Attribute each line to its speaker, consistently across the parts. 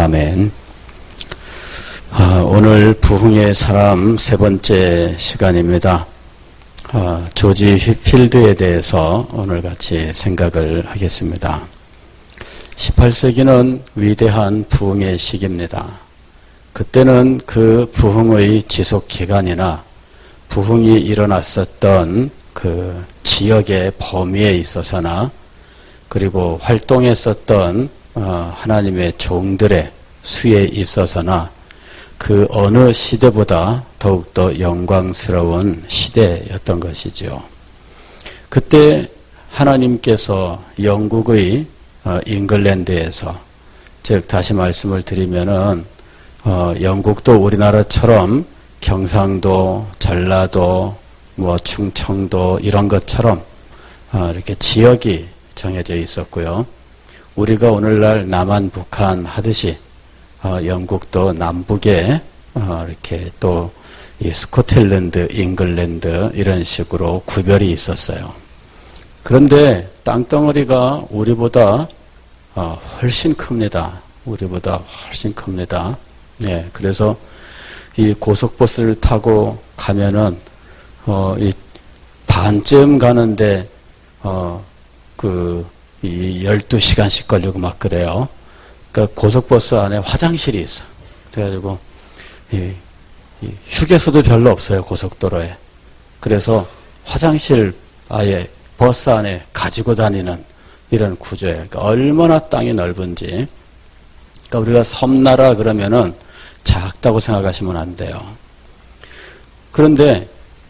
Speaker 1: 아멘. 오늘 부흥의 사람 세 번째 시간입니다. 조지 휘필드에 대해서 오늘 같이 생각을 하겠습니다. 18세기는 위대한 부흥의 시기입니다. 그때는 그 부흥의 지속 기간이나 부흥이 일어났었던 그 지역의 범위에 있어서나 그리고 활동했었던 하나님의 종들의 수에 있어서나 그 어느 시대보다 더욱더 영광스러운 시대였던 것이죠. 그때 하나님께서 영국의 잉글랜드에서, 즉 다시 말씀을 드리면은 영국도 우리나라처럼 경상도, 전라도, 충청도 이런 것처럼 이렇게 지역이 정해져 있었고요. 우리가 오늘날 남한, 북한 하듯이 영국도 남북에 이렇게 또 이 스코틀랜드, 잉글랜드 이런 식으로 구별이 있었어요. 그런데 땅덩어리가 우리보다 훨씬 큽니다. 우리보다 훨씬 큽니다. 네, 그래서 이 고속버스를 타고 가면은 이 반쯤 가는데 이 12시간씩 걸리고 막 그래요. 그러니까 고속버스 안에 화장실이 있어. 그래가지고 이 휴게소도 별로 없어요, 고속도로에. 그래서 화장실 아예 버스 안에 가지고 다니는 이런 구조예요. 그러니까 얼마나 땅이 넓은지. 그러니까 우리가 섬나라 그러면은 작다고 생각하시면 안 돼요. 그런데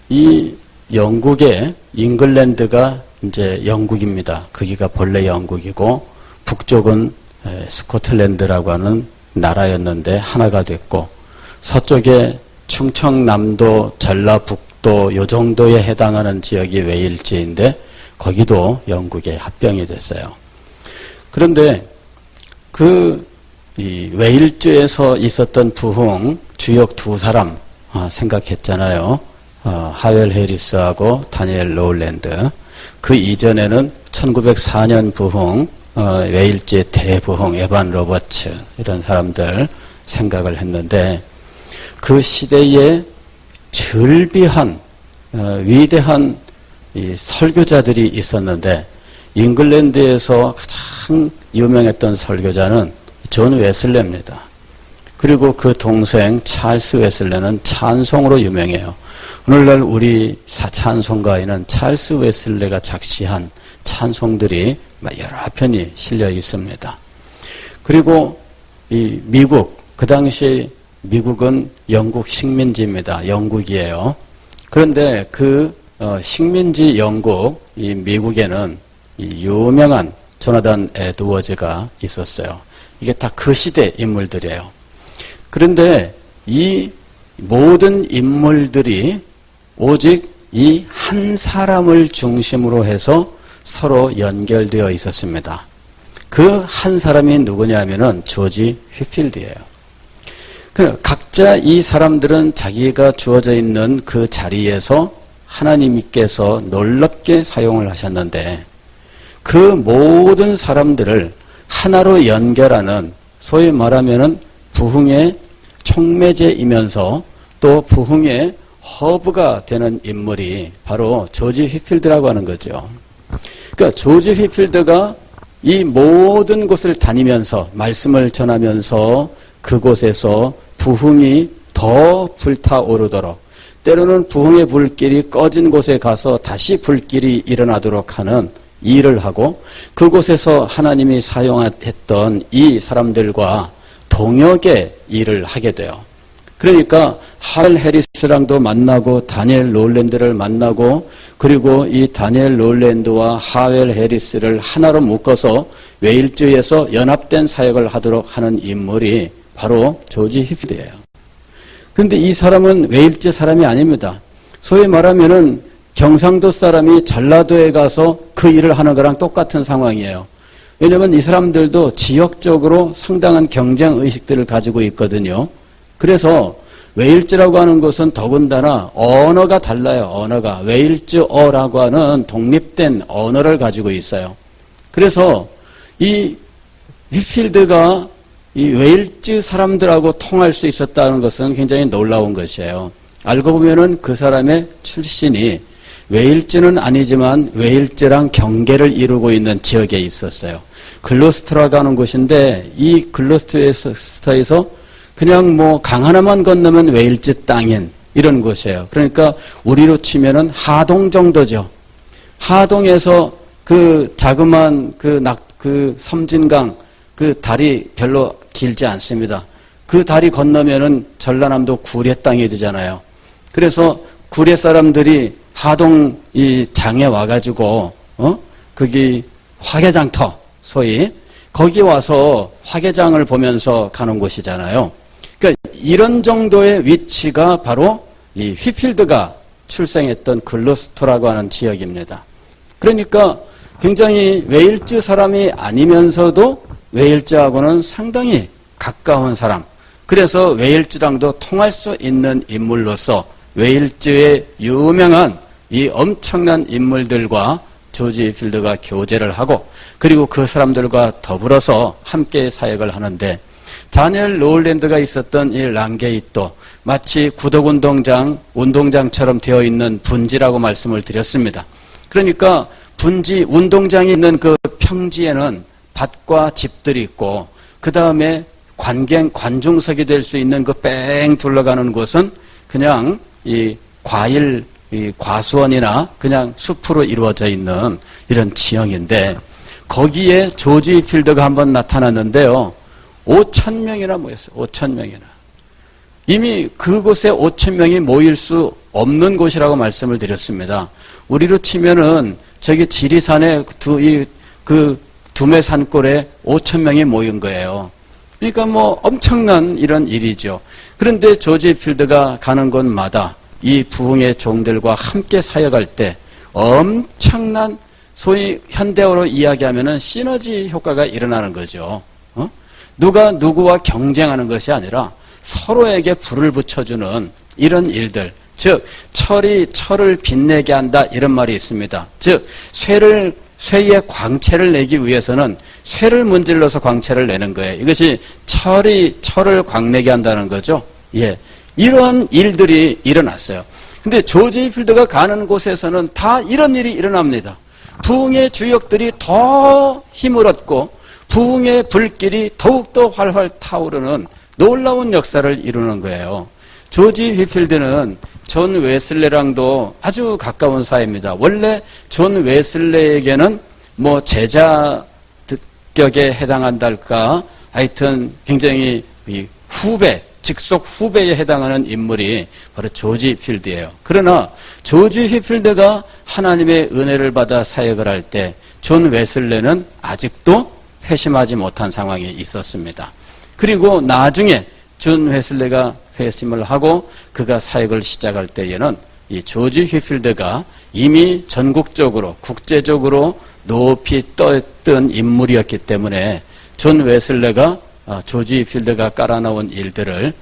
Speaker 1: 이 영국의 잉글랜드가 이제 영국입니다. 거기가 본래 영국이고 북쪽은 스코틀랜드라고 하는 나라였는데 하나가 됐고, 서쪽에 충청남도, 전라북도 요 정도에 해당하는 지역이 웨일즈인데 거기도 영국에 합병이 됐어요. 그런데 이 웨일즈에서 있었던 부흥 주역 두 사람 생각했잖아요. 하웰 해리스하고 다니엘 로울랜드. 그 이전에는 1904년 부흥, 웨일즈의 대부흥, 에반 로버츠 이런 사람들 생각을 했는데, 그 시대에 절비한 위대한 이 설교자들이 있었는데, 잉글랜드에서 가장 유명했던 설교자는 존 웨슬레입니다. 그리고 그 동생 찰스 웨슬레는 찬송으로 유명해요. 오늘날 우리 찬송가에는 찰스 웨슬레가 작시한 찬송들이 여러 편이 실려 있습니다. 그리고 이 미국, 그 당시 미국은 영국 식민지입니다. 영국이에요. 그런데 그 식민지 영국, 이 미국에는 이 유명한 조나단 에드워즈가 있었어요. 이게 다 그 시대 인물들이에요. 그런데 이 모든 인물들이 오직 이 한 사람을 중심으로 해서 서로 연결되어 있었습니다. 그 한 사람이 누구냐면은 조지 휘필드예요. 각자 이 사람들은 자기가 주어져 있는 그 자리에서 하나님께서 놀랍게 사용을 하셨는데, 그 모든 사람들을 하나로 연결하는, 소위 말하면은 부흥의 촉매제이면서 또 부흥의 허브가 되는 인물이 바로 조지 휘필드라고 하는 거죠. 그러니까 조지 휘필드가 이 모든 곳을 다니면서 말씀을 전하면서 그곳에서 부흥이 더 불타오르도록, 때로는 부흥의 불길이 꺼진 곳에 가서 다시 불길이 일어나도록 하는 일을 하고, 그곳에서 하나님이 사용했던 이 사람들과 동역의 일을 하게 돼요. 그러니까 하웰 해리스랑도 만나고 다니엘 로울랜드를 만나고, 그리고 이 다니엘 로울랜드와 하웰 해리스를 하나로 묶어서 웨일즈에서 연합된 사역을 하도록 하는 인물이 바로 조지 휘필드예요. 그런데 이 사람은 웨일즈 사람이 아닙니다. 소위 말하면은 경상도 사람이 전라도에 가서 그 일을 하는 거랑 똑같은 상황이에요. 왜냐하면 이 사람들도 지역적으로 상당한 경쟁 의식들을 가지고 있거든요. 그래서 웨일즈라고 하는 것은 더군다나 언어가 달라요. 언어가 웨일즈어라고 하는 독립된 언어를 가지고 있어요. 그래서 이 휘필드가 이 웨일즈 사람들하고 통할 수 있었다는 것은 굉장히 놀라운 것이에요. 알고 보면은 그 사람의 출신이 웨일즈는 아니지만 웨일즈랑 경계를 이루고 있는 지역에 있었어요. 글로스터라고 하는 곳인데 이 글로스터에서 그냥 뭐 강 하나만 건너면 웨일즈 땅인 이런 곳이에요. 그러니까 우리로 치면은 하동 정도죠. 하동에서 그 자그마한 그 섬진강 그 다리 별로 길지 않습니다. 그 다리 건너면은 전라남도 구례 땅이 되잖아요. 그래서 구례 사람들이 하동 이 장에 와가지고 거기 화개장터 소위 거기 와서 화개장을 보면서 가는 곳이잖아요. 그러니까 이런 정도의 위치가 바로 이 휘필드가 출생했던 글로스터라고 하는 지역입니다. 그러니까 굉장히 웨일즈 사람이 아니면서도 웨일즈하고는 상당히 가까운 사람. 그래서 웨일즈랑도 통할 수 있는 인물로서 웨일즈의 유명한 이 엄청난 인물들과 조지 휘필드가 교제를 하고 그리고 그 사람들과 더불어서 함께 사역을 하는데 다니엘 로울랜드가 있었던 이 랑게이또 마치 운동장처럼 되어 있는 분지라고 말씀을 드렸습니다. 그러니까 분지 운동장이 있는 그 평지에는 밭과 집들이 있고 그 다음에 관중석이 될 수 있는 그 뺑 둘러가는 곳은 그냥 이 과수원이나 그냥 숲으로 이루어져 있는 이런 지형인데 거기에 조지 휘필드가 한번 나타났는데요. 5,000명이나 모였어요. 5,000명이나. 이미 그곳에 5,000명이 모일 수 없는 곳이라고 말씀을 드렸습니다. 우리로 치면은 저기 지리산에 그 두메 산골에 5,000명이 모인 거예요. 그러니까 뭐 엄청난 이런 일이죠. 그런데 조지 휘필드가 가는 곳마다 이 부흥의 종들과 함께 사역할 때 엄청난 소위 현대어로 이야기하면은 시너지 효과가 일어나는 거죠. 누가 누구와 경쟁하는 것이 아니라 서로에게 불을 붙여주는 이런 일들. 즉 철이 철을 빛내게 한다 이런 말이 있습니다. 즉 쇠의 광채를 내기 위해서는 쇠를 문질러서 광채를 내는 거예요. 이것이 철이 철을 광내게 한다는 거죠. 예, 이런 일들이 일어났어요. 근데 조지 휘필드가 가는 곳에서는 다 이런 일이 일어납니다. 부흥의 주역들이 더 힘을 얻고 부흥의 불길이 더욱더 활활 타오르는 놀라운 역사를 이루는 거예요. 조지 휘필드는 존 웨슬레랑도 아주 가까운 사이입니다. 원래 존 웨슬레에게는 뭐 제자 격에 해당한달까 하여튼 굉장히 직속 후배에 해당하는 인물이 바로 조지 휘필드예요. 그러나 조지 휘필드가 하나님의 은혜를 받아 사역을 할 때 존 웨슬레는 아직도 회심하지 못한 상황이 있었습니다. 그리고 나중에 존 웨슬레가 회심을 하고 그가 사역을 시작할 때에는 이 조지 휘필드가 이미 전국적으로 국제적으로 높이 떠있던 인물이었기 때문에 존 웨슬레가 조지 휘필드가 깔아놓은 일들을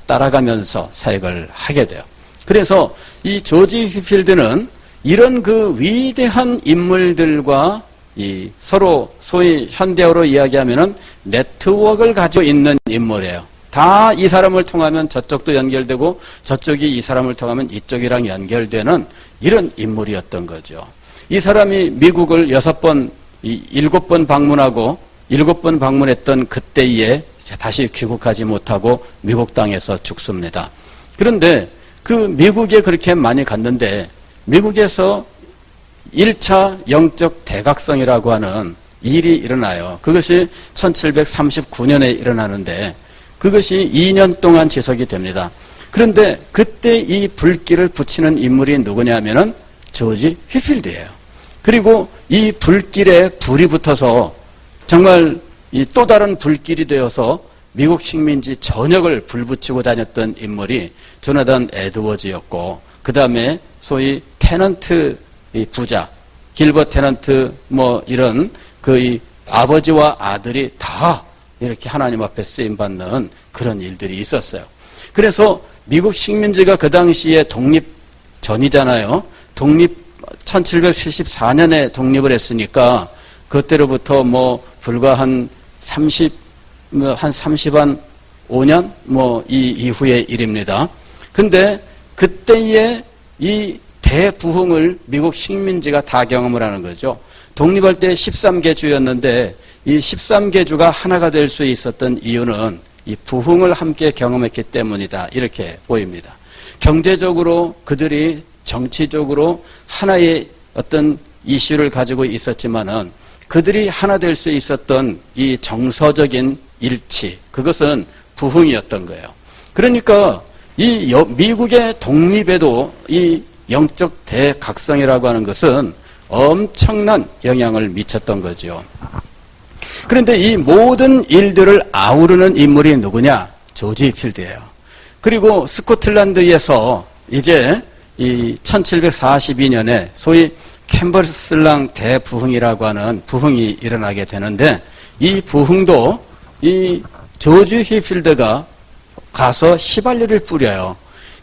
Speaker 1: 따라가면서 사역을 하게 돼요. 그래서 이 조지 휘필드는 이런 그 위대한 인물들과 이 서로 소위 현대어로 이야기하면은 네트워크를 가지고 있는 인물이에요. 다 이 사람을 통하면 저쪽도 연결되고 저쪽이 이 사람을 통하면 이쪽이랑 연결되는 이런 인물이었던 거죠. 이 사람이 미국을 7번 방문하고 7번 방문했던 그때에 다시 귀국하지 못하고 미국 땅에서 죽습니다. 그런데 그 미국에 그렇게 많이 갔는데 미국에서 1차 영적 대각성이라고 하는 일이 일어나요. 그것이 1739년에 일어나는데 그것이 2년 동안 지속이 됩니다. 그런데 그때 이 불길을 붙이는 인물이 누구냐면은 조지 휘필드예요. 그리고 이 불길에 불이 붙어서 정말 이 또 다른 불길이 되어서 미국 식민지 전역을 불붙이고 다녔던 인물이 조나단 에드워즈였고 그 다음에 소위 테넌트 부자 길버트 테넌트 뭐 이런 그 아버지와 아들이 다 이렇게 하나님 앞에 쓰임받는 그런 일들이 있었어요. 그래서 미국 식민지가 그 당시에 독립 전이잖아요. 1774년에 독립을 했으니까 그때로부터 뭐 불과 한 30 한 35년 이 이후의 일입니다. 근데 그때의 이 대부흥을 미국 식민지가 다 경험을 하는 거죠. 독립할 때 13개 주였는데 이 13개 주가 하나가 될 수 있었던 이유는 이 부흥을 함께 경험했기 때문이다. 이렇게 보입니다. 경제적으로 그들이 정치적으로 하나의 어떤 이슈를 가지고 있었지만은 그들이 하나 될 수 있었던 이 정서적인 일치, 그것은 부흥이었던 거예요. 그러니까 이 미국의 독립에도 이 영적 대각성이라고 하는 것은 엄청난 영향을 미쳤던 거죠. 그런데 이 모든 일들을 아우르는 인물이 누구냐? 조지 휘필드예요. 그리고 스코틀랜드에서 이제 이 1742년에 소위 캠버슬랑 대부흥이라고 하는 부흥이 일어나게 되는데 이 부흥도 이 조지 휘필드가 가서 휘발유를 뿌려요.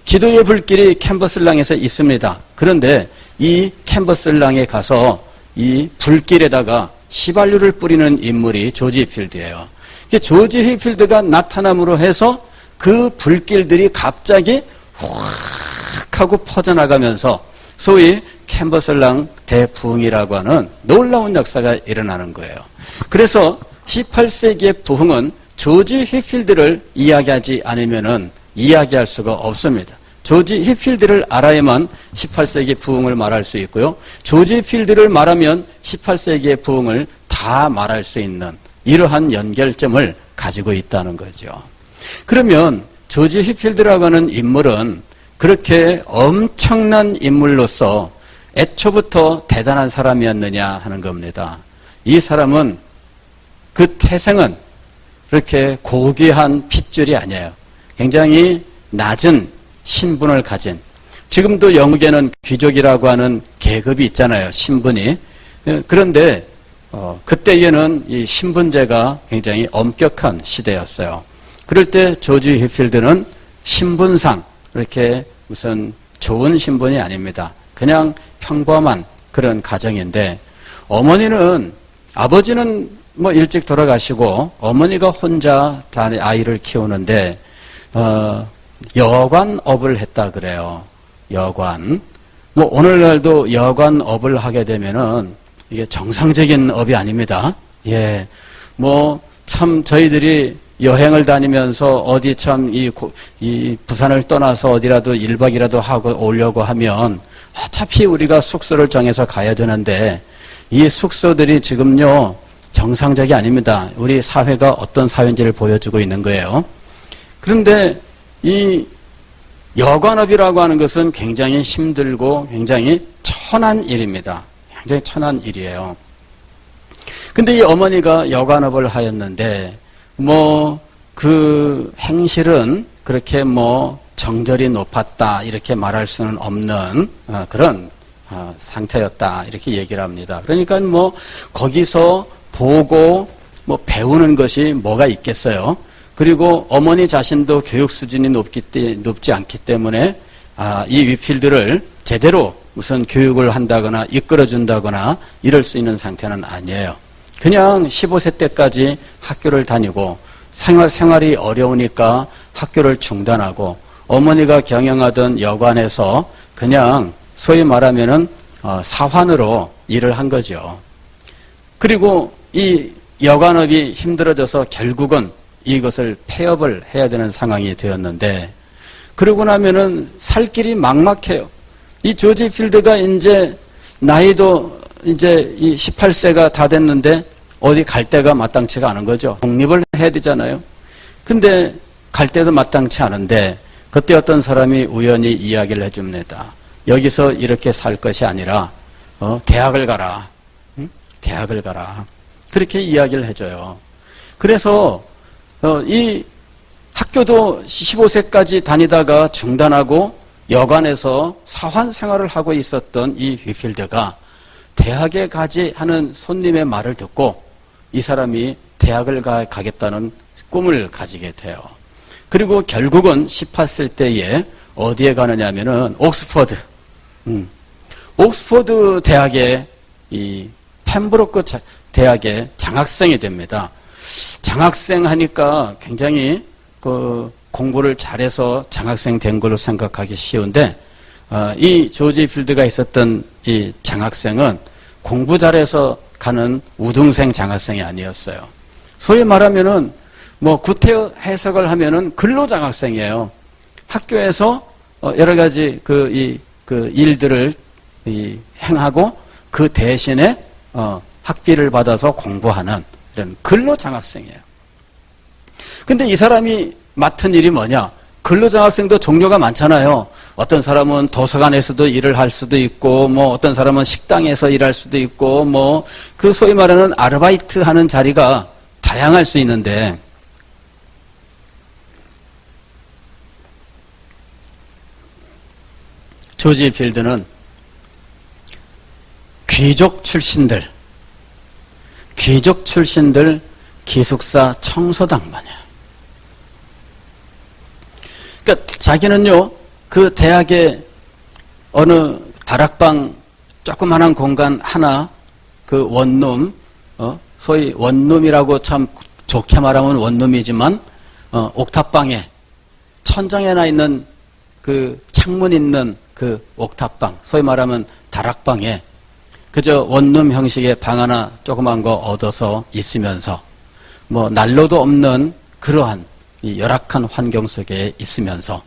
Speaker 1: 기도의 불길이 캔버슬랑에서 있습니다. 그런데 이 캔버슬랑에 가서 이 불길에다가 휘발유를 뿌리는 인물이 조지 휘필드예요. 조지 휘필드가 나타남으로 해서 그 불길들이 갑자기 확 하고 퍼져나가면서 소위 캔버슬랑 대부흥이라고 하는 놀라운 역사가 일어나는 거예요. 그래서 18세기의 부흥은 조지 휘필드를 이야기하지 않으면은 이야기할 수가 없습니다. 조지 휘필드를 알아야만 18세기 부흥을 말할 수 있고요. 조지 휘필드를 말하면 18세기의 부흥을 다 말할 수 있는 이러한 연결점을 가지고 있다는 거죠. 그러면 조지 휘필드라고 하는 인물은 그렇게 엄청난 인물로서 애초부터 대단한 사람이었느냐 하는 겁니다. 이 사람은 그 태생은 그렇게 고귀한 핏줄이 아니에요. 굉장히 낮은 신분을 가진, 지금도 영국에는 귀족이라고 하는 계급이 있잖아요. 신분이. 그런데 그때에는 이 신분제가 굉장히 엄격한 시대였어요. 그럴 때 조지 휘필드는 신분상 이렇게 무슨 좋은 신분이 아닙니다. 그냥 평범한 그런 가정인데 어머니는, 아버지는 일찍 돌아가시고 어머니가 혼자 아이를 키우는데 여관업을 했다 그래요. 여관. 오늘날도 여관업을 하게 되면은 이게 정상적인 업이 아닙니다. 예. 참 저희들이 여행을 다니면서 어디 참 이 부산을 떠나서 어디라도 1박이라도 하고 오려고 하면 어차피 우리가 숙소를 정해서 가야 되는데 이 숙소들이 지금요 정상적이 아닙니다. 우리 사회가 어떤 사회인지를 보여주고 있는 거예요. 그런데 이 여관업이라고 하는 것은 굉장히 힘들고 굉장히 천한 일입니다. 굉장히 천한 일이에요. 근데 이 어머니가 여관업을 하였는데 그 행실은 그렇게 정절이 높았다 이렇게 말할 수는 없는 그런 상태였다 이렇게 얘기를 합니다. 그러니까 거기서 보고 배우는 것이 뭐가 있겠어요. 그리고 어머니 자신도 교육 수준이 높지 않기 때문에 이 휘필드를 제대로 무슨 교육을 한다거나 이끌어준다거나 이럴 수 있는 상태는 아니에요. 그냥 15세 때까지 학교를 다니고 생활이 어려우니까 학교를 중단하고 어머니가 경영하던 여관에서 그냥 소위 말하면은 사환으로 일을 한 거죠. 그리고 이 여관업이 힘들어져서 결국은 이것을 폐업을 해야 되는 상황이 되었는데 그러고 나면은 살 길이 막막해요. 이 조지 필드가 이제 나이도 이제 이 18세가 다 됐는데 어디 갈 데가 마땅치가 않은 거죠. 독립을 해야 되잖아요. 근데 갈 데도 마땅치 않은데 그때 어떤 사람이 우연히 이야기를 해줍니다. 여기서 이렇게 살 것이 아니라 대학을 가라. 응? 대학을 가라. 그렇게 이야기를 해줘요. 그래서 이 학교도 15세까지 다니다가 중단하고 여관에서 사환 생활을 하고 있었던 이 휘필드가 대학에 가지 하는 손님의 말을 듣고 이 사람이 대학을 가겠다는 꿈을 가지게 돼요. 그리고 결국은 18세 때에 어디에 가느냐 하면은 옥스퍼드. 옥스퍼드 대학에 이 펜브로크 대학에 장학생이 됩니다. 장학생 하니까 굉장히 그 공부를 잘해서 장학생 된 걸로 생각하기 쉬운데, 이 조지 필드가 있었던 이 장학생은 공부 잘해서 가는 우등생 장학생이 아니었어요. 소위 말하면은 뭐 구태 해석을 하면은 근로 장학생이에요. 학교에서 여러 가지 그 일들을 행하고 그 대신에 학비를 받아서 공부하는 이런 근로 장학생이에요. 근데 이 사람이 맡은 일이 뭐냐? 근로 장학생도 종류가 많잖아요. 어떤 사람은 도서관에서도 일을 할 수도 있고, 뭐 어떤 사람은 식당에서 일할 수도 있고, 뭐 그 소위 말하는 아르바이트 하는 자리가 다양할 수 있는데, 조지 필드는 귀족 출신들 기숙사 청소당번이야. 그러니까 자기는요, 그 대학의 어느 다락방 조그만한 공간 하나, 그 원룸, 소위 원룸이라고 참 좋게 말하면 원룸이지만, 옥탑방에 천장에나 있는 그 창문 있는 그 옥탑방, 소위 말하면 다락방에 그저 원룸 형식의 방 하나 조그만 거 얻어서 있으면서 뭐 난로도 없는 그러한 이 열악한 환경 속에 있으면서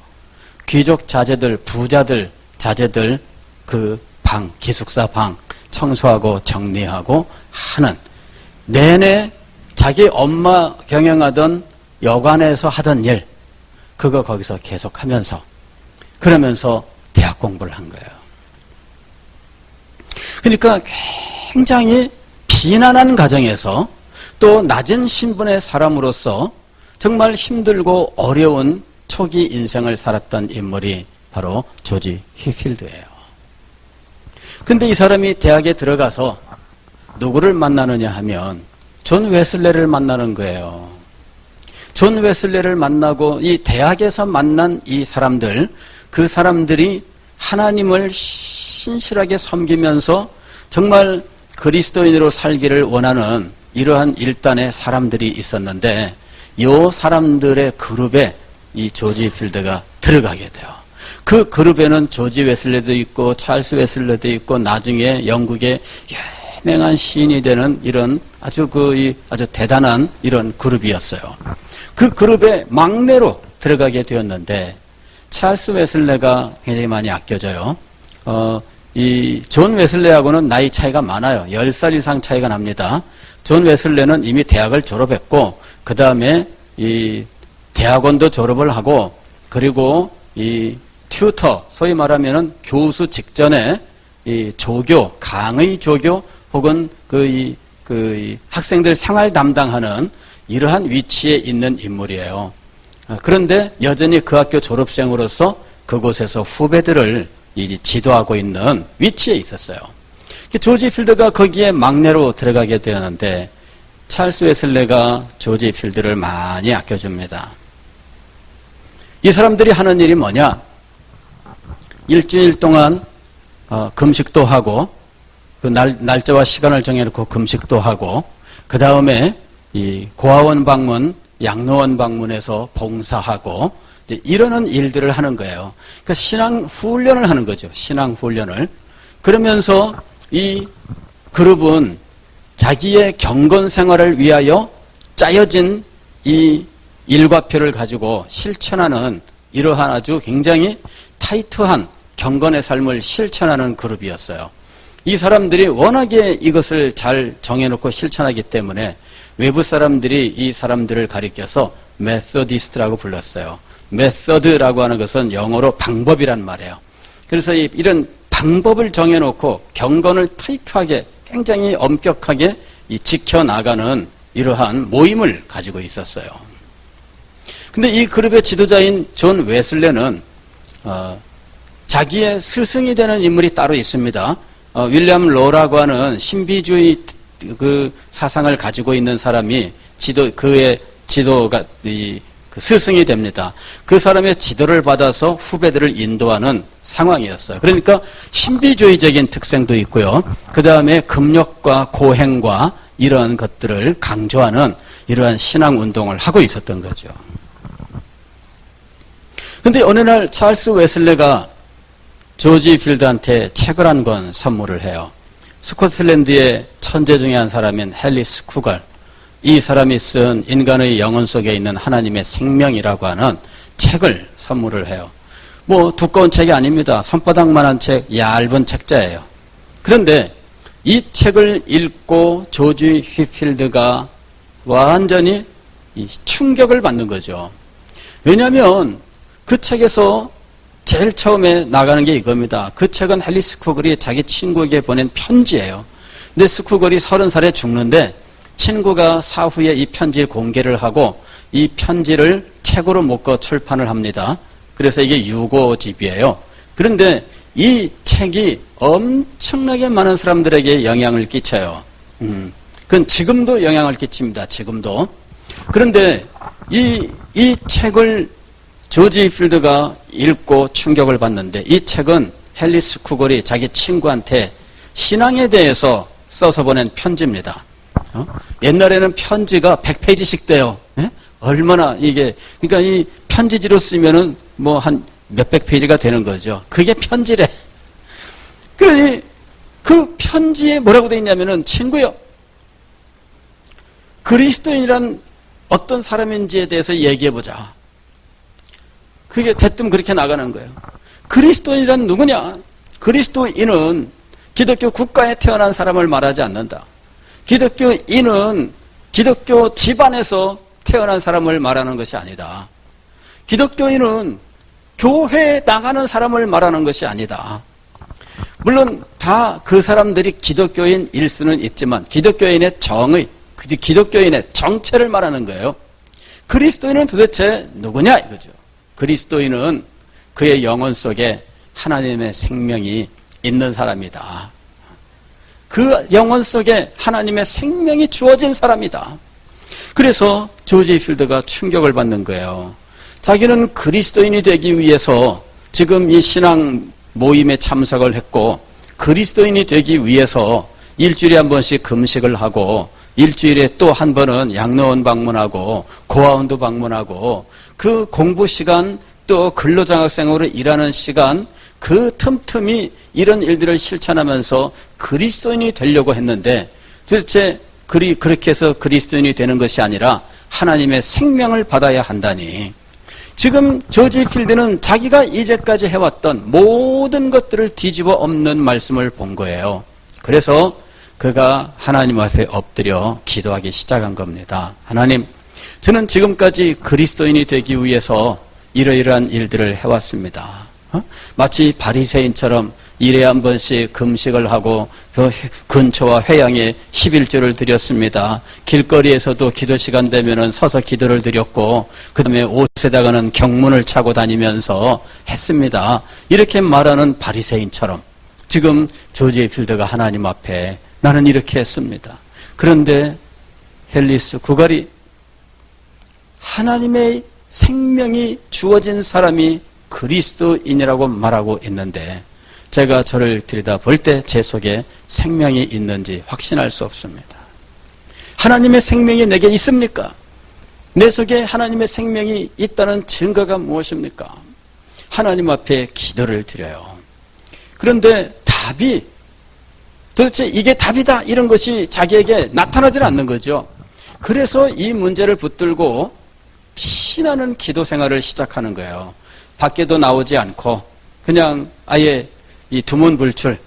Speaker 1: 귀족 자제들, 부자들 자제들 그 방, 기숙사 방 청소하고 정리하고 하는, 내내 자기 엄마 경영하던 여관에서 하던 일, 그거 거기서 계속하면서, 그러면서 대학 공부를 한 거예요. 그러니까 굉장히 비난한 가정에서 또 낮은 신분의 사람으로서 정말 힘들고 어려운 초기 인생을 살았던 인물이 바로 조지 휘필드예요. 근데 이 사람이 대학에 들어가서 누구를 만나느냐 하면 존 웨슬레를 만나는 거예요. 존 웨슬레를 만나고 이 대학에서 만난 이 사람들, 그 사람들이 하나님을 신실하게 섬기면서 정말 그리스도인으로 살기를 원하는 이러한 일단의 사람들이 있었는데, 이 사람들의 그룹에 이 조지 필드가 들어가게 돼요. 그 그룹에는 조지 웨슬레도 있고 찰스 웨슬레도 있고 나중에 영국의 유명한 시인이 되는 이런 아주 아주 대단한 이런 그룹이었어요. 그 그룹의 막내로 들어가게 되었는데, 찰스 웨슬레가 굉장히 많이 아껴져요. 이 존 웨슬레하고는 나이 차이가 많아요. 10살 이상 차이가 납니다. 존 웨슬레는 이미 대학을 졸업했고, 그 다음에 이 대학원도 졸업을 하고, 그리고 이 튜터, 소위 말하면은 교수 직전에 이 조교, 강의 조교 혹은 학생들 생활 담당하는 이러한 위치에 있는 인물이에요. 그런데 여전히 그 학교 졸업생으로서 그곳에서 후배들을 지도하고 있는 위치에 있었어요. 조지 필드가 거기에 막내로 들어가게 되었는데, 찰스 웨슬레가 조지 필드를 많이 아껴줍니다. 이 사람들이 하는 일이 뭐냐? 일주일 동안 금식도 하고, 그 날짜와 시간을 정해놓고 금식도 하고, 그 다음에 이 고아원 방문, 양로원 방문에서 봉사하고, 이제 이러는 일들을 하는 거예요. 그러니까 신앙 훈련을 하는 거죠. 신앙 훈련을. 그러면서 이 그룹은 자기의 경건 생활을 위하여 짜여진 이 일과표를 가지고 실천하는 이러한 아주 굉장히 타이트한 경건의 삶을 실천하는 그룹이었어요. 이 사람들이 워낙에 이것을 잘 정해놓고 실천하기 때문에 외부 사람들이 이 사람들을 가리켜서 메서디스트라고 불렀어요. 메서드라고 하는 것은 영어로 방법이란 말이에요. 그래서 이런 방법을 정해놓고 경건을 타이트하게 굉장히 엄격하게 지켜나가는 이러한 모임을 가지고 있었어요. 근데 이 그룹의 지도자인 존 웨슬레는 자기의 스승이 되는 인물이 따로 있습니다. 윌리엄 로라고 하는 신비주의 그 사상을 가지고 있는 사람이 그의 지도가 그 스승이 됩니다. 그 사람의 지도를 받아서 후배들을 인도하는 상황이었어요. 그러니까 신비주의적인 특성도 있고요. 그 다음에 금욕과 고행과 이런 것들을 강조하는 이러한 신앙 운동을 하고 있었던 거죠. 근데 어느 날 찰스 웨슬레가 조지 필드한테 책을 한 권 선물을 해요. 스코틀랜드의 천재 중에 한 사람인 헨리스 쿠걸, 이 사람이 쓴 인간의 영혼 속에 있는 하나님의 생명이라고 하는 책을 선물을 해요. 뭐 두꺼운 책이 아닙니다. 손바닥만한 책, 얇은 책자예요. 그런데 이 책을 읽고 조지 휘필드가 완전히 충격을 받는 거죠. 왜냐하면 그 책에서 제일 처음에 나가는 게 이겁니다. 그 책은 헨리스 쿠걸이 자기 친구에게 보낸 편지예요. 근데 스쿠걸이 30살에 죽는데 친구가 사후에 이 편지를 공개를 하고 이 편지를 책으로 묶어 출판을 합니다. 그래서 이게 유고집이에요. 그런데 이 책이 엄청나게 많은 사람들에게 영향을 끼쳐요. 그건 지금도 영향을 끼칩니다. 지금도. 그런데 이 책을 조지 필드가 읽고 충격을 받는데 이 책은 헨리스 쿠걸이 자기 친구한테 신앙에 대해서 써서 보낸 편지입니다. 옛날에는 편지가 100페이지씩 돼요. 예? 얼마나 이게, 그러니까 이 편지지로 쓰면은 뭐 한 몇백 페이지가 되는 거죠. 그게 편지래. 그러니 그 편지에 뭐라고 돼 있냐면은 친구요. 그리스도인이란 어떤 사람인지에 대해서 얘기해보자. 그게 대뜸 그렇게 나가는 거예요. 그리스도인이란 누구냐? 그리스도인은 기독교 국가에 태어난 사람을 말하지 않는다. 기독교인은 기독교 집안에서 태어난 사람을 말하는 것이 아니다. 기독교인은 교회에 나가는 사람을 말하는 것이 아니다. 물론 다 그 사람들이 기독교인일 수는 있지만 기독교인의 정의, 기독교인의 정체를 말하는 거예요. 그리스도인은 도대체 누구냐 이거죠. 그리스도인은 그의 영혼 속에 하나님의 생명이 있는 사람이다. 그 영혼 속에 하나님의 생명이 주어진 사람이다. 그래서 조지 필드가 충격을 받는 거예요. 자기는 그리스도인이 되기 위해서 지금 이 신앙 모임에 참석을 했고 그리스도인이 되기 위해서 일주일에 한 번씩 금식을 하고 일주일에 또 한 번은 양로원 방문하고 고아원도 방문하고 그 공부 시간 또 근로장학생으로 일하는 시간 그 틈틈이 이런 일들을 실천하면서 그리스도인이 되려고 했는데 도대체 그렇게 해서 그리스도인이 되는 것이 아니라 하나님의 생명을 받아야 한다니. 지금 조지 필드는 자기가 이제까지 해왔던 모든 것들을 뒤집어 엎는 말씀을 본 거예요. 그래서 그가 하나님 앞에 엎드려 기도하기 시작한 겁니다. 하나님, 저는 지금까지 그리스도인이 되기 위해서 이러이러한 일들을 해왔습니다. 마치 바리새인처럼 일에 한 번씩 금식을 하고 그 근처와 회양에 11조를 드렸습니다. 길거리에서도 기도 시간 되면은 서서 기도를 드렸고 그 다음에 옷에다가는 경문을 차고 다니면서 했습니다. 이렇게 말하는 바리새인처럼 지금 조지 필드가 하나님 앞에 나는 이렇게 했습니다. 그런데 헨리스 쿠걸이 하나님의 생명이 주어진 사람이 그리스도인이라고 말하고 있는데 제가 저를 들여다볼 때 제 속에 생명이 있는지 확신할 수 없습니다. 하나님의 생명이 내게 있습니까? 내 속에 하나님의 생명이 있다는 증거가 무엇입니까? 하나님 앞에 기도를 드려요. 그런데 답이 도대체 이게 답이다 이런 것이 자기에게 나타나질 않는 거죠. 그래서 이 문제를 붙들고 피나는 기도 생활을 시작하는 거예요. 밖에도 나오지 않고 그냥 아예 이 두문불출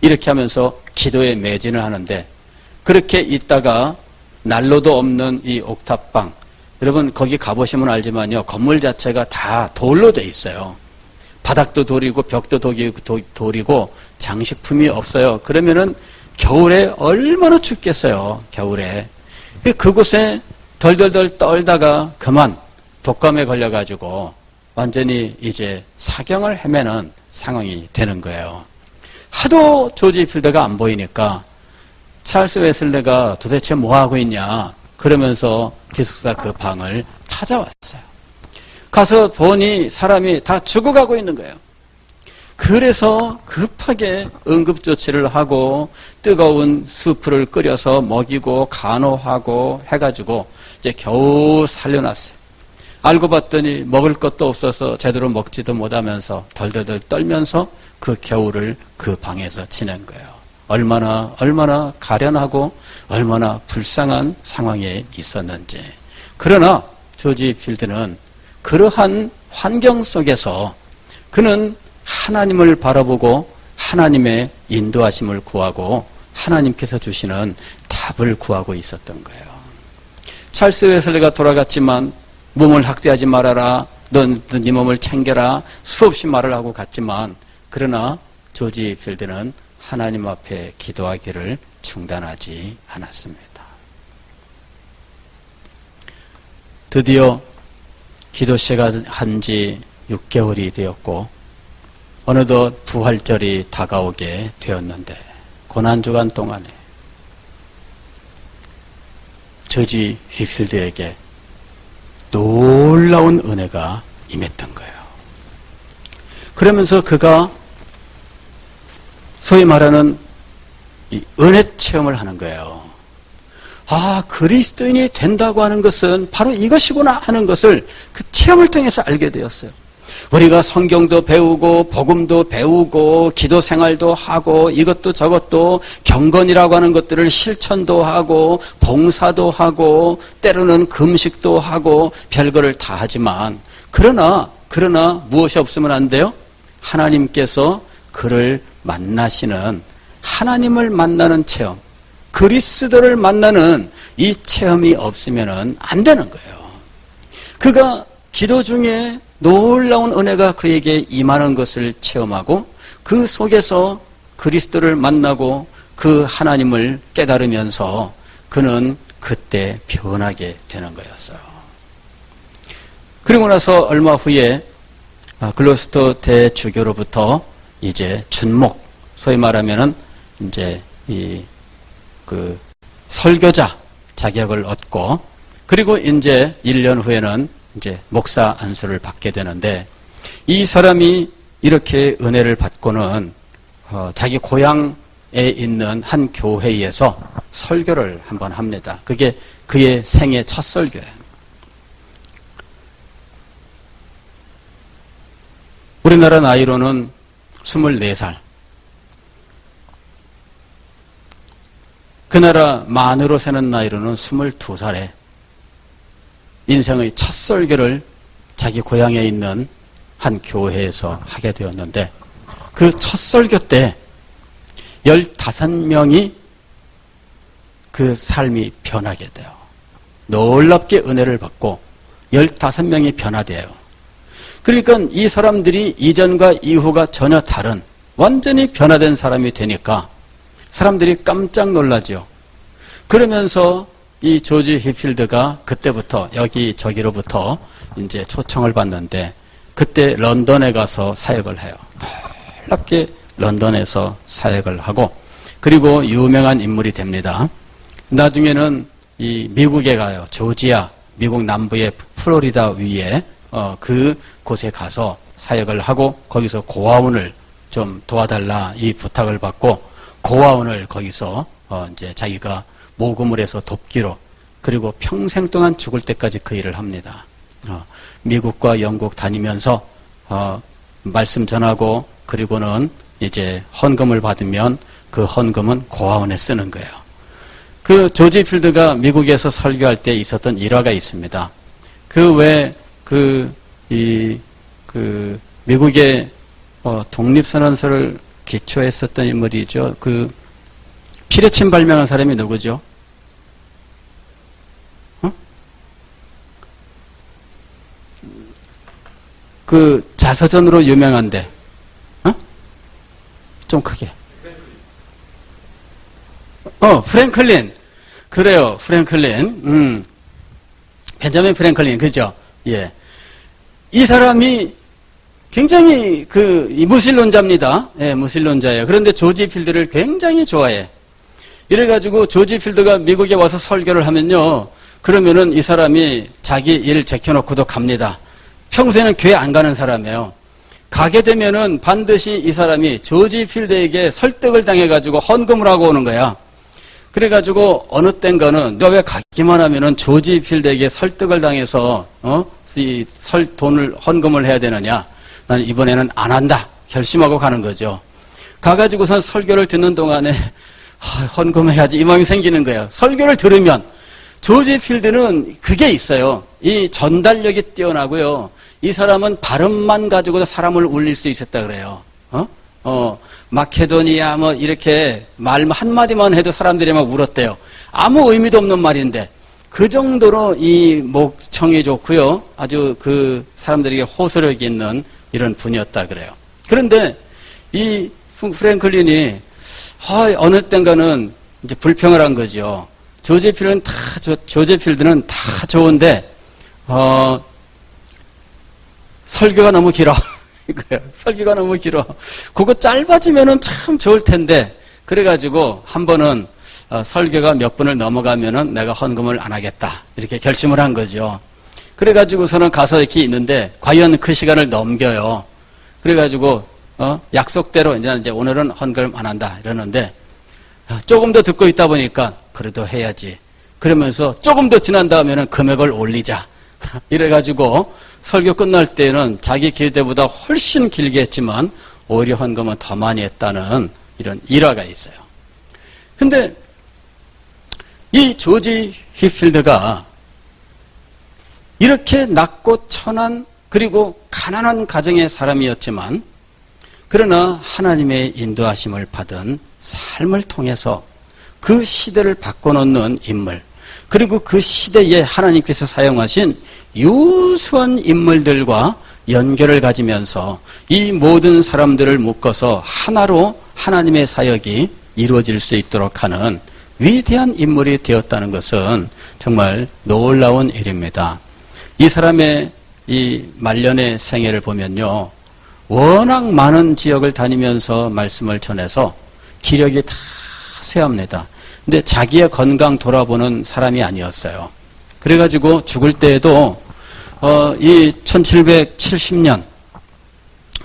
Speaker 1: 이렇게 하면서 기도에 매진을 하는데 그렇게 있다가 난로도 없는 이 옥탑방, 여러분 거기 가보시면 알지만요, 건물 자체가 다 돌로 돼 있어요. 바닥도 돌이고 벽도 돌이고 장식품이 없어요. 그러면은 겨울에 얼마나 춥겠어요. 겨울에 그곳에 덜덜덜 떨다가 그만 독감에 걸려가지고 완전히 이제 사경을 헤매는 상황이 되는 거예요. 하도 조지 필드가 안 보이니까 찰스 웨슬레가 도대체 뭐 하고 있냐 그러면서 기숙사 그 방을 찾아왔어요. 가서 보니 사람이 다 죽어가고 있는 거예요. 그래서 급하게 응급조치를 하고 뜨거운 수프를 끓여서 먹이고 간호하고 해가지고 이제 겨우 살려놨어요. 알고 봤더니 먹을 것도 없어서 제대로 먹지도 못하면서 덜덜덜 떨면서 그 겨울을 그 방에서 지낸 거예요. 얼마나 가련하고 얼마나 불쌍한 상황에 있었는지. 그러나 조지 필드는 그러한 환경 속에서 그는 하나님을 바라보고 하나님의 인도하심을 구하고 하나님께서 주시는 답을 구하고 있었던 거예요. 찰스 웨슬리가 돌아갔지만 몸을 학대하지 말아라, 넌 네 몸을 챙겨라, 수없이 말을 하고 갔지만 그러나 조지 필드는 하나님 앞에 기도하기를 중단하지 않았습니다. 드디어 기도 시작한 지 6개월이 되었고 어느덧 부활절이 다가오게 되었는데 고난주간 동안에 조지 휘필드에게 놀라운 은혜가 임했던 거예요. 그러면서 그가 소위 말하는 이 은혜 체험을 하는 거예요. 아, 그리스도인이 된다고 하는 것은 바로 이것이구나 하는 것을 그 체험을 통해서 알게 되었어요. 우리가 성경도 배우고 복음도 배우고 기도 생활도 하고 이것도 저것도 경건이라고 하는 것들을 실천도 하고 봉사도 하고 때로는 금식도 하고 별거를 다 하지만 그러나 무엇이 없으면 안 돼요? 하나님께서 그를 만나시는 하나님을 만나는 체험, 그리스도를 만나는 이 체험이 없으면 안 되는 거예요. 그가 기도 중에 놀라운 은혜가 그에게 임하는 것을 체험하고 그 속에서 그리스도를 만나고 그 하나님을 깨달으면서 그는 그때 변하게 되는 거였어요. 그리고 나서 얼마 후에 글로스터 대주교로부터 이제 준목, 소위 말하면은 이제 그 설교자 자격을 얻고 그리고 이제 1년 후에는 이제 목사 안수를 받게 되는데 이 사람이 이렇게 은혜를 받고는 자기 고향에 있는 한 교회에서 설교를 한번 합니다. 그게 그의 생애 첫 설교예요. 우리나라 나이로는 24살. 그 나라 만으로 세는 나이로는 22살에 인생의 첫 설교를 자기 고향에 있는 한 교회에서 하게 되었는데 그 첫 설교 때 15명이 그 삶이 변하게 돼요. 놀랍게 은혜를 받고 15명이 변화돼요. 그러니까 이 사람들이 이전과 이후가 전혀 다른 완전히 변화된 사람이 되니까 사람들이 깜짝 놀라죠. 그러면서 이 조지 휘필드가 그때부터 여기저기로부터 이제 초청을 받는데 그때 런던에 가서 사역을 해요. 놀랍게 런던에서 사역을 하고 그리고 유명한 인물이 됩니다. 나중에는 이 미국에 가요. 조지아, 미국 남부의 플로리다 위에 그 곳에 가서 사역을 하고 거기서 고아원을 좀 도와달라 이 부탁을 받고 고아원을 거기서 이제 자기가 모금을 해서 돕기로 그리고 평생 동안 죽을 때까지 그 일을 합니다. 미국과 영국 다니면서 말씀 전하고 그리고는 이제 헌금을 받으면 그 헌금은 고아원에 쓰는 거예요. 그 조지 필드가 미국에서 설교할 때 있었던 일화가 있습니다. 미국의 독립선언서를 기초했었던 인물이죠. 그 피레침 발명한 사람이 누구죠? 그 자서전으로 유명한데, 좀 크게. 프랭클린. 그래요, 프랭클린. 벤자민 프랭클린, 그죠? 예. 이 사람이 굉장히 무신론자입니다. 예, 무신론자예요. 그런데 조지 필드를 굉장히 좋아해. 이래가지고 조지 필드가 미국에 와서 설교를 하면요. 그러면은 이 사람이 자기 일 제켜놓고도 갑니다. 평소에는 교회 안 가는 사람이에요. 가게 되면은 반드시 이 사람이 조지 필드에게 설득을 당해가지고 헌금을 하고 오는 거야. 그래가지고 어느 땐가는 너 왜 가기만 하면은 조지 필드에게 설득을 당해서 돈을 헌금을 해야 되느냐? 난 이번에는 안 한다 결심하고 가는 거죠. 가가지고선 설교를 듣는 동안에 헌금해야지 이 마음이 생기는 거예요. 설교를 들으면 조지 필드는 그게 있어요. 이 전달력이 뛰어나고요. 이 사람은 발음만 가지고도 사람을 울릴 수 있었다 그래요. 마케도니아 뭐 이렇게 말 한마디만 해도 사람들이 막 울었대요. 아무 의미도 없는 말인데 그 정도로 이 목청이 좋고요. 아주 그 사람들에게 호소력 있는 이런 분이었다 그래요. 그런데 이 프랭클린이 어느 땐가는 이제 불평을 한 거죠. 조지 필드는 다 좋은데 설교가 너무 길어. 설교가 너무 길어. 그거 짧아지면은 참 좋을 텐데. 그래가지고 한 번은 설교가 몇 분을 넘어가면은 내가 헌금을 안 하겠다. 이렇게 결심을 한 거죠. 그래가지고서는 가서 이렇게 있는데 과연 그 시간을 넘겨요. 그래가지고 약속대로 이제 오늘은 헌금 안 한다 이러는데 조금 더 듣고 있다 보니까 그래도 해야지. 그러면서 조금 더 지난 다음에는 금액을 올리자. 이래가지고 설교 끝날 때는 자기 기대보다 훨씬 길게 했지만 오히려 헌금은 더 많이 했다는 이런 일화가 있어요. 근데 이 조지 휘필드가 이렇게 낮고 천한 그리고 가난한 가정의 사람이었지만 그러나 하나님의 인도하심을 받은 삶을 통해서 그 시대를 바꿔놓는 인물 그리고 그 시대에 하나님께서 사용하신 유수한 인물들과 연결을 가지면서 이 모든 사람들을 묶어서 하나로 하나님의 사역이 이루어질 수 있도록 하는 위대한 인물이 되었다는 것은 정말 놀라운 일입니다. 이 사람의 이 말년의 생애를 보면요. 워낙 많은 지역을 다니면서 말씀을 전해서 기력이 다 쇠합니다. 근데 자기의 건강 돌아보는 사람이 아니었어요. 그래가지고 죽을 때에도 이 1770년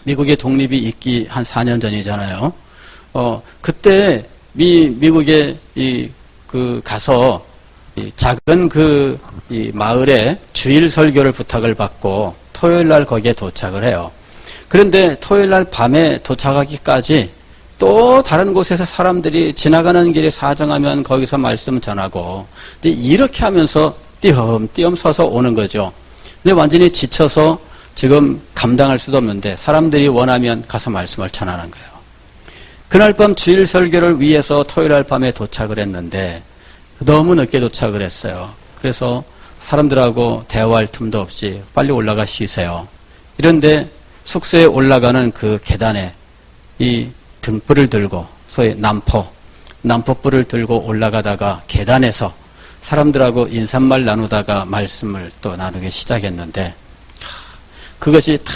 Speaker 1: 미국의 독립이 있기 한 4년 전이잖아요. 그때 미국에 가서 작은 이 마을에 주일 설교를 부탁을 받고 토요일 날 거기에 도착을 해요. 그런데 토요일 날 밤에 도착하기까지 또 다른 곳에서 사람들이 지나가는 길에 사정하면 거기서 말씀 전하고 이제 이렇게 하면서 띄엄띄엄 서서 오는 거죠. 근데 완전히 지쳐서 지금 감당할 수도 없는데 사람들이 원하면 가서 말씀을 전하는 거예요. 그날 밤 주일 설교를 위해서 토요일 날 밤에 도착을 했는데 너무 늦게 도착을 했어요. 그래서 사람들하고 대화할 틈도 없이 빨리 올라가 쉬세요. 이런데 숙소에 올라가는 그 계단에 이 등불을 들고 소위 남포불을 들고 올라가다가 계단에서 사람들하고 인사말 나누다가 말씀을 또 나누기 시작했는데 그것이 다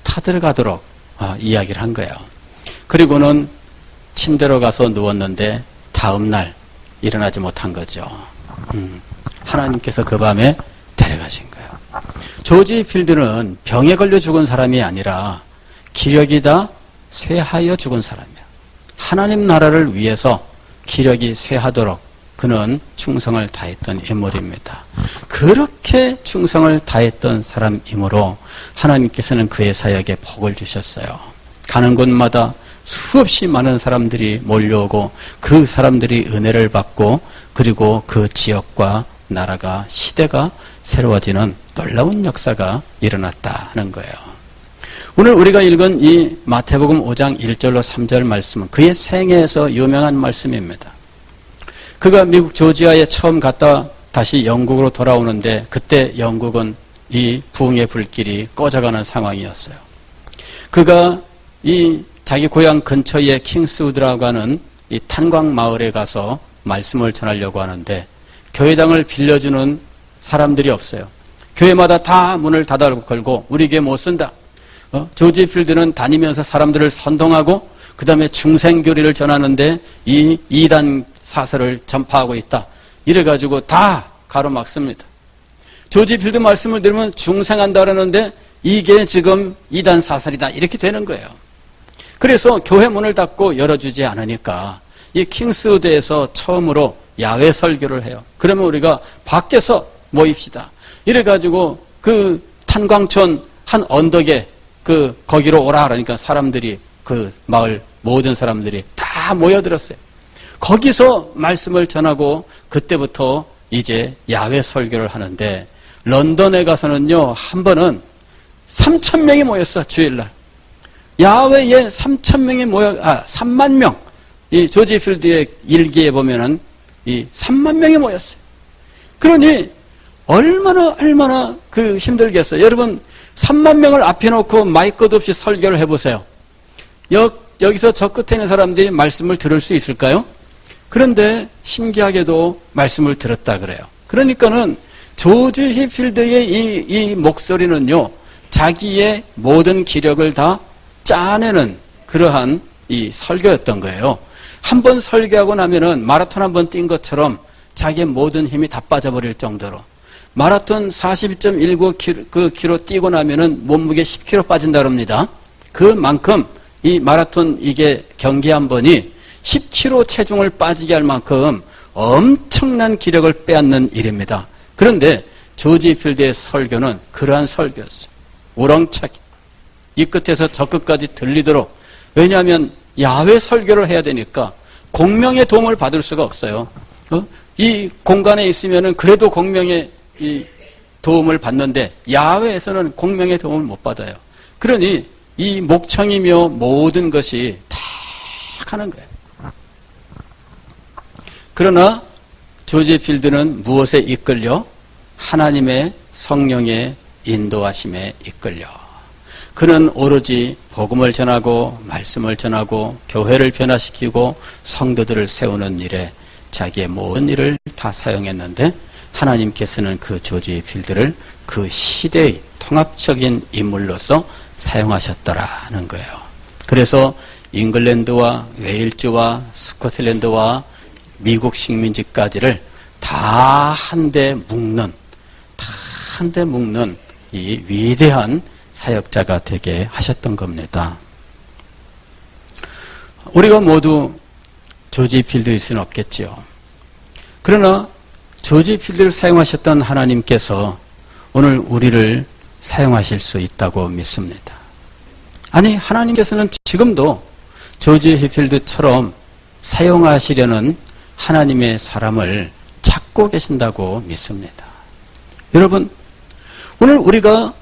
Speaker 1: 타들어가도록 이야기를 한 거예요. 그리고는 침대로 가서 누웠는데 다음 날 일어나지 못한 거죠. 하나님께서 그 밤에 데려가신 거예요. 조지 필드는 병에 걸려 죽은 사람이 아니라 기력이 다 쇠하여 죽은 사람이야. 하나님 나라를 위해서 기력이 쇠하도록 그는 충성을 다했던 인물입니다. 그렇게 충성을 다했던 사람이므로 하나님께서는 그의 사역에 복을 주셨어요. 가는 곳마다 수없이 많은 사람들이 몰려오고 그 사람들이 은혜를 받고 그리고 그 지역과 나라가 시대가 새로워지는 놀라운 역사가 일어났다는 거예요. 오늘 우리가 읽은 이 마태복음 5장 1절로 3절 말씀은 그의 생애에서 유명한 말씀입니다. 그가 미국 조지아에 처음 갔다 다시 영국으로 돌아오는데 그때 영국은 이 부흥의 불길이 꺼져가는 상황이었어요. 그가 이 자기 고향 근처의 킹스우드라고 하는 이 탄광 마을에 가서 말씀을 전하려고 하는데 교회당을 빌려주는 사람들이 없어요. 교회마다 다 문을 닫아 걸고 우리 교회 못 쓴다. 조지 필드는 다니면서 사람들을 선동하고 그 다음에 중생교리를 전하는데 이 이단 사설을 전파하고 있다. 이래가지고 다 가로막습니다. 조지 필드 말씀을 들으면 중생한다 그러는데 이게 지금 이단 사설이다 이렇게 되는 거예요. 그래서 교회 문을 닫고 열어주지 않으니까 이 킹스우드에서 처음으로 야외 설교를 해요. 그러면 우리가 밖에서 모입시다. 이래가지고 그 탄광촌 한 언덕에 거기로 오라 그러니까 사람들이 그 마을 모든 사람들이 다 모여들었어요. 거기서 말씀을 전하고 그때부터 이제 야외 설교를 하는데 런던에 가서는요 한 번은 3,000명이 모였어. 주일날 야외에 3만 명. 이 조지 필드의 일기에 보면은 이 3만 명이 모였어요. 그러니 얼마나 그 힘들겠어요. 여러분 3만 명을 앞에 놓고 마이크도 없이 설교를 해보세요. 여기서 저 끝에 있는 사람들이 말씀을 들을 수 있을까요? 그런데 신기하게도 말씀을 들었다 그래요. 그러니까는 조지 히필드의 이 목소리는요, 자기의 모든 기력을 다 짜내는 그러한 이 설교였던 거예요. 한 번 설교하고 나면은 마라톤 한 번 뛴 것처럼 자기의 모든 힘이 다 빠져버릴 정도로 마라톤 42.19km 뛰고 나면은 몸무게 10kg 빠진다 그럽니다. 그만큼 이 마라톤 이게 경기 한 번이 10kg 체중을 빠지게 할 만큼 엄청난 기력을 빼앗는 일입니다. 그런데 조지 필드의 설교는 그러한 설교였어요. 우렁차게 이 끝에서 저 끝까지 들리도록. 왜냐하면 야외 설교를 해야 되니까 공명의 도움을 받을 수가 없어요. 이 공간에 있으면은 그래도 공명의 이 도움을 받는데 야외에서는 공명의 도움을 못 받아요. 그러니 이 목청이며 모든 것이 다 하는 거예요. 그러나 조지 필드는 무엇에 이끌려? 하나님의 성령의 인도하심에 이끌려. 그는 오로지 복음을 전하고 말씀을 전하고 교회를 변화시키고 성도들을 세우는 일에 자기의 모든 일을 다 사용했는데 하나님께서는 그 조지 필드를 그 시대의 통합적인 인물로서 사용하셨더라는 거예요. 그래서 잉글랜드와 웨일즈와 스코틀랜드와 미국 식민지까지를 다 한데 묶는 이 위대한 사역자가 되게 하셨던 겁니다. 우리가 모두 조지 필드일 수는 없겠지요. 그러나 조지 필드를 사용하셨던 하나님께서 오늘 우리를 사용하실 수 있다고 믿습니다. 아니, 하나님께서는 지금도 조지 필드처럼 사용하시려는 하나님의 사람을 찾고 계신다고 믿습니다. 여러분, 오늘 우리가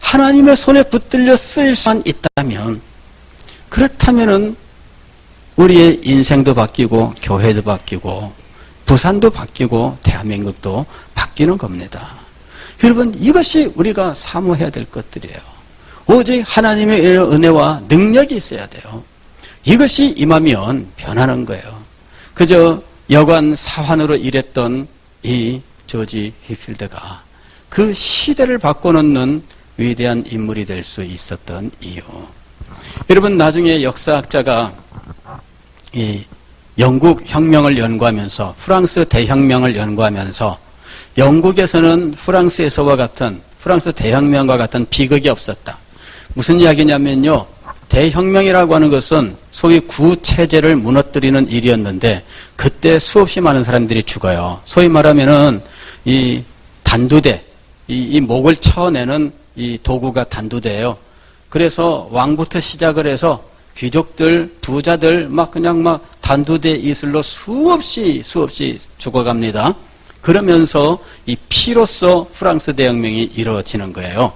Speaker 1: 하나님의 손에 붙들려 쓰일 수만 있다면, 그렇다면은 우리의 인생도 바뀌고 교회도 바뀌고 부산도 바뀌고 대한민국도 바뀌는 겁니다. 여러분, 이것이 우리가 사모해야 될 것들이에요. 오직 하나님의 은혜와 능력이 있어야 돼요. 이것이 임하면 변하는 거예요. 그저 여관 사환으로 일했던 이 조지 히필드가 그 시대를 바꿔놓는 위대한 인물이 될 수 있었던 이유. 여러분, 나중에 역사학자가 이 영국 혁명을 연구하면서 프랑스 대혁명을 연구하면서 영국에서는 프랑스 대혁명과 같은 비극이 없었다. 무슨 이야기냐면요, 대혁명이라고 하는 것은 소위 구체제를 무너뜨리는 일이었는데 그때 수없이 많은 사람들이 죽어요. 소위 말하면은 이 단두대, 이 목을 쳐내는 이 도구가 단두대예요. 그래서 왕부터 시작을 해서 귀족들, 부자들 그냥 단두대 이슬로 수없이 죽어갑니다. 그러면서 이 피로써 프랑스 대혁명이 이루어지는 거예요.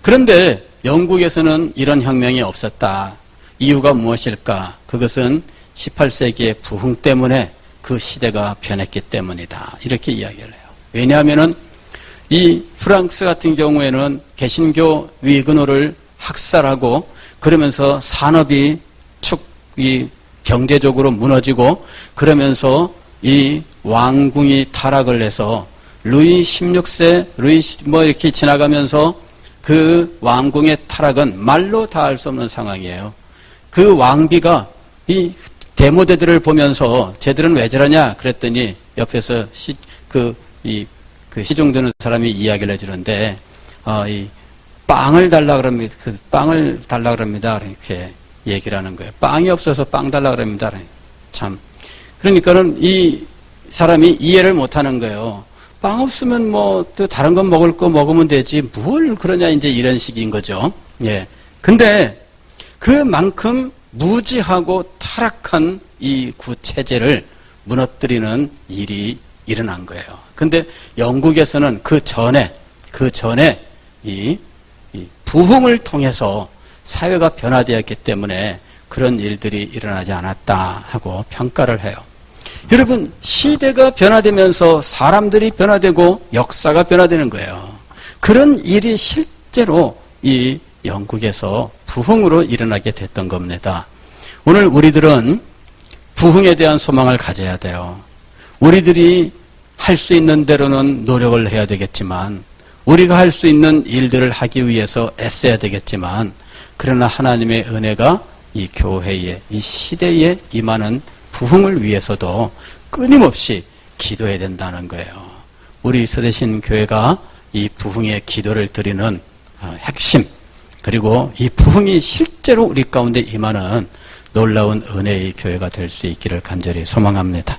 Speaker 1: 그런데 영국에서는 이런 혁명이 없었다. 이유가 무엇일까? 그것은 18세기의 부흥 때문에 그 시대가 변했기 때문이다. 이렇게 이야기를 해요. 왜냐하면은 이 프랑스 같은 경우에는 개신교 위그노를 학살하고 그러면서 산업이 경제적으로 무너지고 그러면서 이 왕궁이 타락을 해서 루이 16세, 이렇게 지나가면서 그 왕궁의 타락은 말로 다 알 수 없는 상황이에요. 그 왕비가 이 데모대들을 보면서 쟤들은 왜 저러냐 그랬더니 옆에서 시중 드는 사람이 이야기를 해주는데 이 빵을 달라 그럽니다. 그 빵을 달라 그럽니다. 이렇게 얘기를 하는 거예요. 빵이 없어서 빵 달라 그럽니다. 참. 그러니까는 이 사람이 이해를 못 하는 거예요. 빵 없으면 뭐 또 다른 건 먹을 거 먹으면 되지. 뭘 그러냐 이제 이런 식인 거죠. 예. 근데 그만큼 무지하고 타락한 이 구체제를 무너뜨리는 일이 일어난 거예요. 근데 영국에서는 그 전에 이 부흥을 통해서 사회가 변화되었기 때문에 그런 일들이 일어나지 않았다 하고 평가를 해요. 여러분, 시대가 변화되면서 사람들이 변화되고 역사가 변화되는 거예요. 그런 일이 실제로 이 영국에서 부흥으로 일어나게 됐던 겁니다. 오늘 우리들은 부흥에 대한 소망을 가져야 돼요. 우리들이 할 수 있는 대로는 노력을 해야 되겠지만, 우리가 할 수 있는 일들을 하기 위해서 애써야 되겠지만, 그러나 하나님의 은혜가 이 교회에, 이 시대에 임하는 부흥을 위해서도 끊임없이 기도해야 된다는 거예요. 우리 서대신 교회가 이 부흥의 기도를 드리는 핵심, 그리고 이 부흥이 실제로 우리 가운데 임하는 놀라운 은혜의 교회가 될 수 있기를 간절히 소망합니다.